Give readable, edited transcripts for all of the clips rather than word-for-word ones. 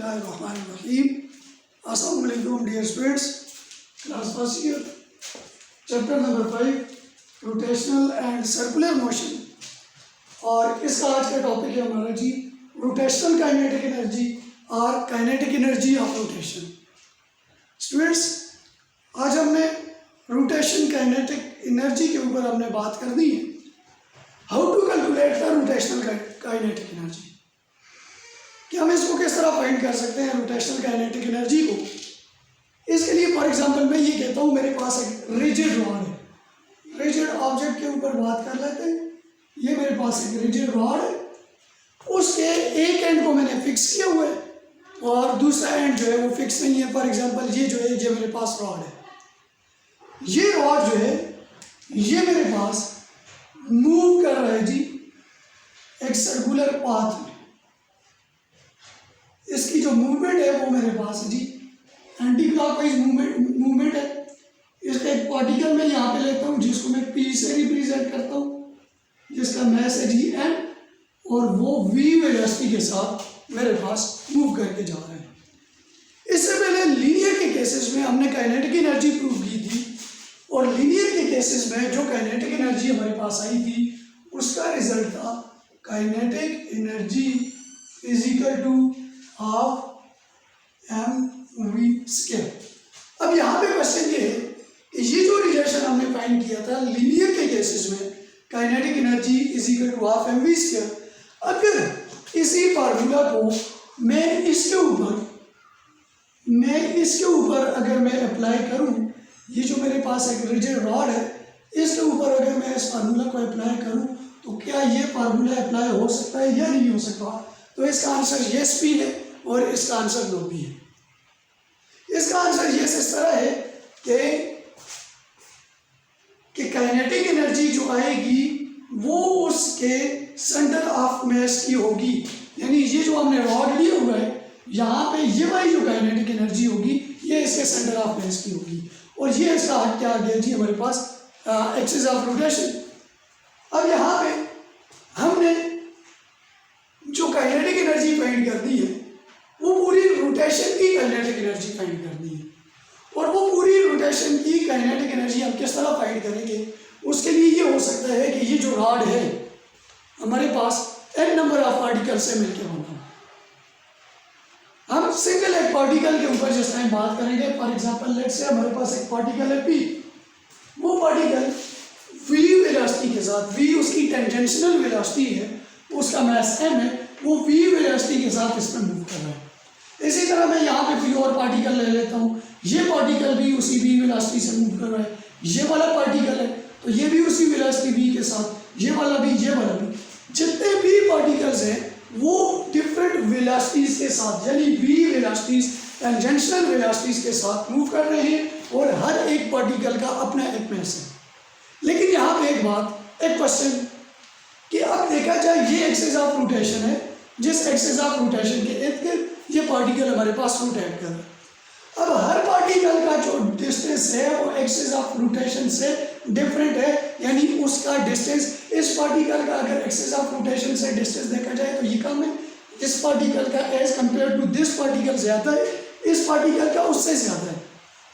बिस्मिल्लाहिर्रहमानिर्रहीम। अस्सलाम वालेकुम dear students, class first year, chapter number 5 rotational and circular motion. और इसका आज का टॉपिक है हमारा जी रोटेशनल काइनेटिक एनर्जी और kinetic energy of rotation. Students, आज हमने रोटेशन काइनेटिक एनर्जी के ऊपर हमने बात करनी है। How to calculate the rotational kinetic energy, कि हम इसको किस तरह फाइंड कर सकते हैं रोटेशनल काइनेटिक एनर्जी को। इसके लिए फॉर एग्जांपल मैं ये कहता हूँ मेरे पास एक रिजिड रॉड है, रिजिड ऑब्जेक्ट के ऊपर बात कर लेते हैं। ये मेरे पास एक रिजिड रॉड है, उसके एक एंड को मैंने फिक्स किया हुआ है और दूसरा एंड जो है वो फिक्स नहीं है। फॉर एग्जांपल ये जो है ये मेरे पास रॉड है, ये रॉड जो है ये मेरे पास मूव कर रहा है जी एक सर्कुलर पाथ में। इसकी जो मूवमेंट है वो मेरे पास जी एंटी क्लॉकवाइज मूवमेंट है। इसका एक पार्टिकल मैं यहाँ पे लेता हूँ जिसको मैं पी से रिप्रेजेंट करता हूँ, जिसका मैस है जी एम, और वो वी वेलोसिटी के साथ मेरे पास मूव करके जा रहा है। इससे पहले लीनियर के केसेस में हमने काइनेटिक एनर्जी प्रूव की थी, और लीनियर के केसेस में जो काइनेटिक एनर्जी हमारे पास आई थी उसका रिजल्ट था kinetic energy is equal to half M V square. अब यहाँ पे क्वेश्चन ये है कि ये जो रिलेशन हमने फाइंड किया था लीनियर के केसेस में kinetic energy is equal to half M V square, अगर इसी फार्मूला को मैं इसके ऊपर अगर मैं अप्लाई करूँ, ये जो मेरे पास एक रिजिड रॉड है इसके ऊपर अगर मैं इस फार्मूला को अप्लाई करूँ तो क्या ये फार्मूला अप्लाई हो सकता है या नहीं हो सकता? तो इसका आंसर यस भी है और इसका आंसर नो भी है। इसका आंसर यस इस तरह है कि काइनेटिक एनर्जी जो आएगी वो उसके सेंटर ऑफ मास की होगी, यानी ये जो हमने रॉड लिया हुआ है यहाँ पे ये वाली जो काइनेटिक एनर्जी होगी ये इसके सेंटर ऑफ मास की होगी, और ये इसका क्या आ गया जी हमारे पास एक्सिस ऑफ रोटेशन। अब यहाँ पे हमने जो काइनेटिक एनर्जी फाइंड करनी है वो पूरी रोटेशन की काइनेटिक एनर्जी फाइंड करनी है, और वो पूरी रोटेशन की काइनेटिक एनर्जी हम किस तरह फाइंड करेंगे? उसके लिए ये हो सकता है कि ये जो रॉड है हमारे पास n नंबर ऑफ पार्टिकल से मिलकर बना, हम सिंगल एक पार्टिकल के ऊपर जिस टाइम बात करेंगे, फॉर एग्जांपल लेट्स से हमारे पास एक पार्टिकल है p, वो पार्टिकल v वेलोसिटी के साथ, v उसकी टेंजेंशियल वेलोसिटी है, उसका मास m है, वो v वेलोसिटी के साथ इसमें मूव कर रहा है। इसी तरह मैं यहाँ पे कोई और पार्टिकल ले लेता हूँ, ये पार्टिकल भी उसी v वेलोसिटी से मूव कर रहा है, ये वाला पार्टिकल है तो ये भी उसी वेलोसिटी v के साथ, ये वाला भी, ये वाला भी, जितने भी पार्टिकल्स हैं वो डिफरेंट वेलोसिटीज के साथ, यानी v वेलोसिटीज टेंजेंशियल वेलोसिटीज के साथ मूव कर रहे हैं, और हर एक पार्टिकल का अपना एक मास है। लेकिन यहाँ पे एक बात, एक क्वेश्चन कि अब देखा जाए ये एक्सिस ऑफ रोटेशन है, जिस एक्सिस ऑफ रोटेशन के इर्द गिर्द ये पार्टिकल हमारे पास रोटेट कर रहा है। अब हर पार्टिकल का जो डिस्टेंस है वो एक्सिस ऑफ रोटेशन से डिफरेंट है, यानी उसका डिस्टेंस इस पार्टिकल का अगर एक्सिस ऑफ रोटेशन से डिस्टेंस देखा जाए तो ये कम है, इस पार्टिकल का as compared to this particle ज़्यादा है, इस पार्टिकल का उससे ज़्यादा है।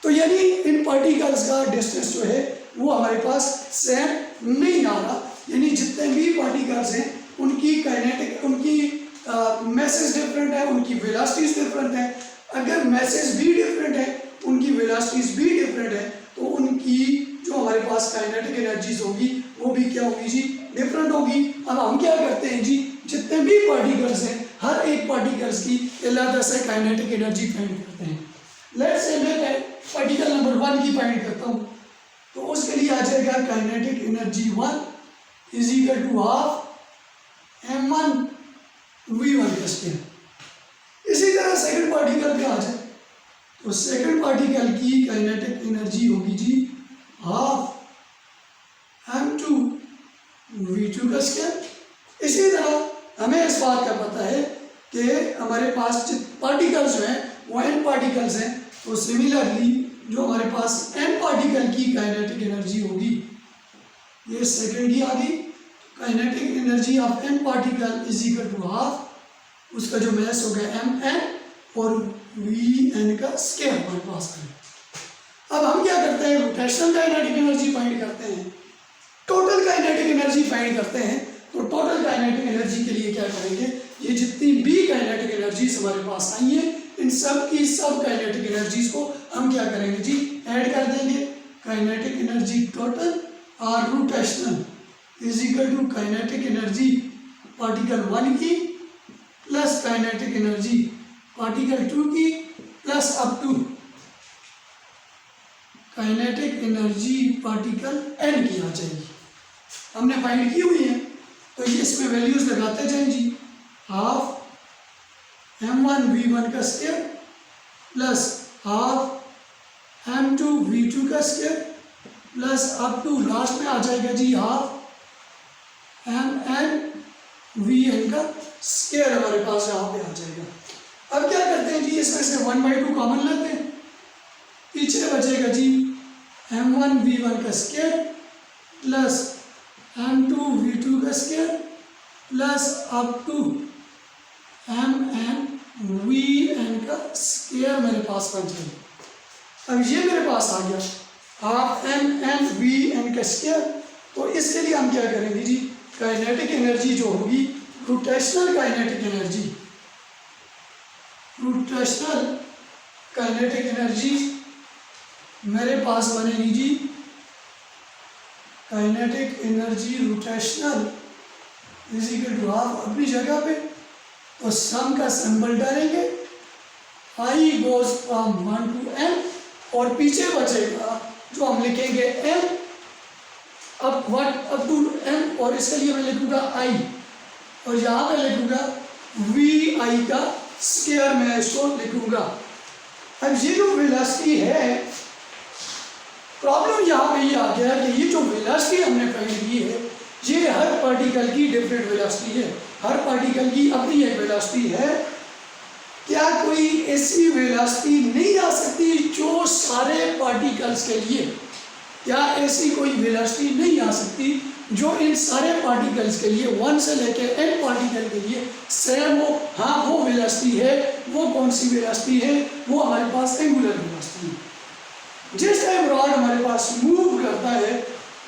तो यानी इन पार्टिकल्स का डिस्टेंस जो है वो हमारे पास सेम नहीं आ रहा, यानी जितने भी पार्टिकल्स हैं उनकी काइनेटिक, उनकी मैसेज डिफरेंट है, उनकी वेलोसिटीज डिफरेंट है। अगर मैसेज भी डिफरेंट है, उनकी वेलोसिटीज भी डिफरेंट है, तो उनकी जो हमारे पास काइनेटिक एनर्जीज होगी वो भी क्या होगी जी, डिफरेंट होगी। अब हम क्या करते हैं जी, जितने भी पार्टिकल्स हैं हर एक पार्टिकल्स की अलग से काइनेटिक एनर्जी फाइंड करते हैं। लेट्स से मैं पार्टिकल नंबर 1 की फाइंड करता हूँ, तो उसके लिए आ जाएगा kinetic energy 1 is equal to half m1 v1 का स्क्वायर। इसी तरह सेकंड पार्टिकल पे आ जाए तो सेकंड पार्टिकल की काइनेटिक एनर्जी होगी जी हाफ m2 v2 का स्क्वायर। इसी तरह हमें इस बात का पता है कि हमारे पास पार्टिकल्स जो हैं वो n पार्टिकल्स हैं, तो सिमिलरली जो हमारे पास n पार्टिकल की काइनेटिक एनर्जी होगी, ये सेकंड की आ गई, kinetic energy of n particle is equal to half, उसका जो मास हो गया mn और वी एन का स्केयर हमारे पास है। अब हम क्या करते हैं, रोटेशनल काइनेटिक एनर्जी फाइंड करते हैं, टोटल काइनेटिक एनर्जी फाइंड करते हैं। तो टोटल काइनेटिक एनर्जी के लिए क्या करेंगे, ये जितनी भी काइनेटिक एनर्जीज हमारे पास आई है इन सब की सब काइनेटिक एनर्जीज को हम क्या करेंगे जी, ऐड कर देंगे। काइनेटिक एनर्जी टोटल और rotational is equal to kinetic energy particle 1 की प्लस काइनेटिक एनर्जी पार्टिकल 2 की plus up to kinetic energy particle n की आ जाएगी। हमने फाइंड की हुई है तो ये इसमें वैल्यूज लगाते जाएं जी। हाफ m1 v1 का square plus half m2 v2 का square plus up to last में आ जाएगा जी हाफ mn vn का स्क्वायर हमारे पास यहाँ पे आ जाएगा। अब क्या करते हैं जी, इसमें से 1/2 कॉमन लेते हैं, पीछे बचेगा जी m1 v1 का स्क्वायर प्लस m2 v2 का square plus up to mn vn का स्क्वायर मेरे पास बन जाएगा। अब ये मेरे पास आ गया हाफ mn vn का स्क्वायर। तो इसके लिए हम क्या करेंगे जी, काइनेटिक एनर्जी जो होगी rotational kinetic energy, rotational kinetic energy मेरे पास बनेगी जी kinetic energy rotational is equal to half अपनी जगह पे, तो सम का सिंबल डालेंगे, I goes from 1 to n और पीछे बचेगा जो हम लिखेंगे m अब अप टू n और इसके लिए मैं लिखूंगा i और यहाँ पे लिखूंगा वी आई का स्क्वायर मैं इसको लिखूंगा। अब ये जो वेलोसिटी है, प्रॉब्लम यहाँ पे ये आ गया कि ये जो वेलोसिटी हमने फाइंड की है ये हर पार्टिकल की डिफरेंट वेलोसिटी है, हर पार्टिकल की अपनी एक वेलोसिटी है। क्या कोई ऐसी वेलोसिटी नहीं आ सकती जो सारे पार्टिकल्स के लिए, क्या ऐसी कोई वेलोसिटी नहीं आ सकती जो इन सारे पार्टिकल्स के लिए 1 से लेके n पार्टिकल के लिए सेम हो? हाँ, वो वेलोसिटी है। वो कौन सी वेलोसिटी है? वो हमारे पास एंगुलर वेलोसिटी है। जिस टाइम रॉड हमारे पास मूव करता है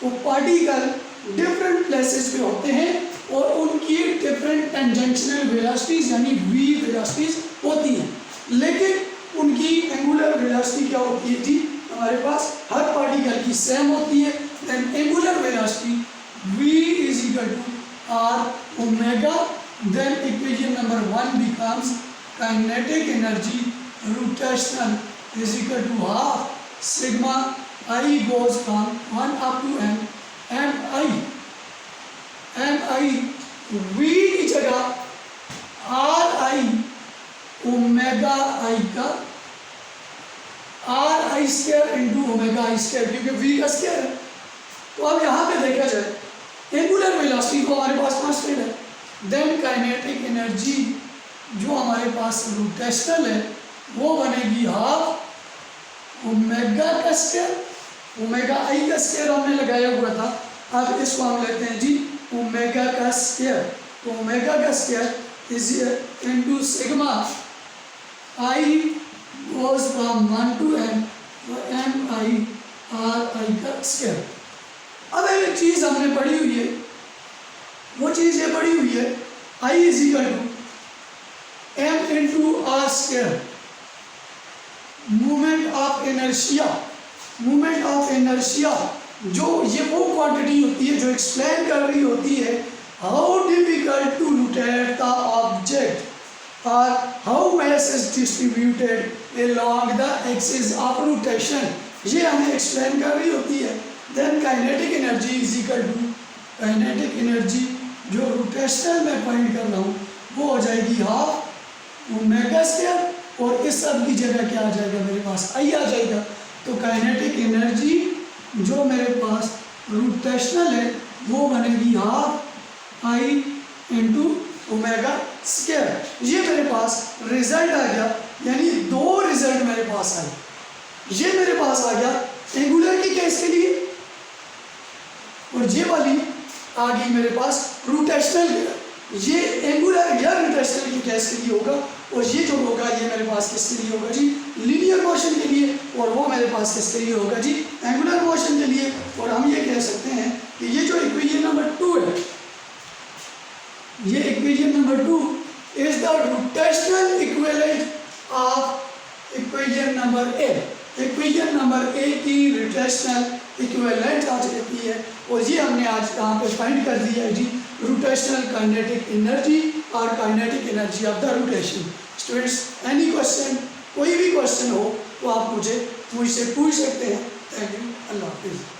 तो पार्टिकल डिफरेंट प्लेसेस पे होते हैं और उनकी डिफरेंट टेंजेंशियल वेलोसिटीज यानी v वेलोसिटीज होती हैं, लेकिन उनकी एंगुलर वेलोसिटी क्या होती है जी, हमारे पास हर पार्टिकल की सेम होती है। Then angular velocity v is equal to r omega, then equation number 1 becomes kinetic energy rotational is equal to half sigma I goes from 1 up to n mi v की जगह r i omega i का r i square into omega i square, क्योंकि v का square है। तो अब यहाँ पे देखा जाए एंगुलर वेलोसिटी को हमारे पास कांस्टेंट है, देन काइनेटिक एनर्जी जो हमारे पास रोटेशनल है वो बनेगी हाफ ओमेगा का स्क्वायर, ओमेगा आई का स्क्वायर हमने लगाया हुआ था। अब इसको हम लेते हैं जी ओमेगा का स्क्वायर, तो ओमेगा का square is into sigma I goes from 1 to n, तो एम आई आर आई का स्क्वायर। अब एक चीज हमने पढ़ी हुई है, वो चीज ये पढ़ी हुई है I is equal to M into R square, movement of inertia. Movement of inertia जो ये वो क्वांटिटी होती है जो एक्सप्लेन कर रही होती है how difficult to rotate the object और how mass is distributed along the axis of rotation, ये हमें एक्सप्लेन कर रही होती है। Then kinetic energy is equal to kinetic energy जो रोटेशनल में फाइंड कर रहा हूँ वो हो जाएगी हाफ ओमेगा स्क्वायर और इस सब की जगह क्या आ जाएगा, मेरे पास आई आ जाएगा। तो काइनेटिक एनर्जी जो मेरे पास रोटेशनल है वो बनेगी half I into omega square. ये मेरे पास रिजल्ट आ गया, यानी दो रिजल्ट मेरे पास आए। ये मेरे पास आ गया एंगुलर की केस के लिए और ये वाली आ गई मेरे पास रोटेशनल। ये एंगुलर या रोटेशनल की केस के लिए होगा और ये जो होगा ये मेरे पास किसके लिए होगा जी, लीनियर मोशन के लिए, और वो मेरे पास किसके लिए होगा जी, एंगुलर मोशन के लिए। और हम ये कह सकते हैं कि ये जो इक्वेशन नंबर 2 है, ये equation number 2 is the rotational equivalent of equation number A. Equation number A की रोटेशनल इक्विवेलेंट आज कहती है, और ये हमने आज यहाँ पे फाइंड कर दिया है जी, रोटेशनल काइनेटिक एनर्जी और kinetic energy of the rotation. Students, any question, कोई भी क्वेश्चन हो तो आप मुझसे पूछ सकते हैं। थैंक यू, अल्लाह हाफिज़।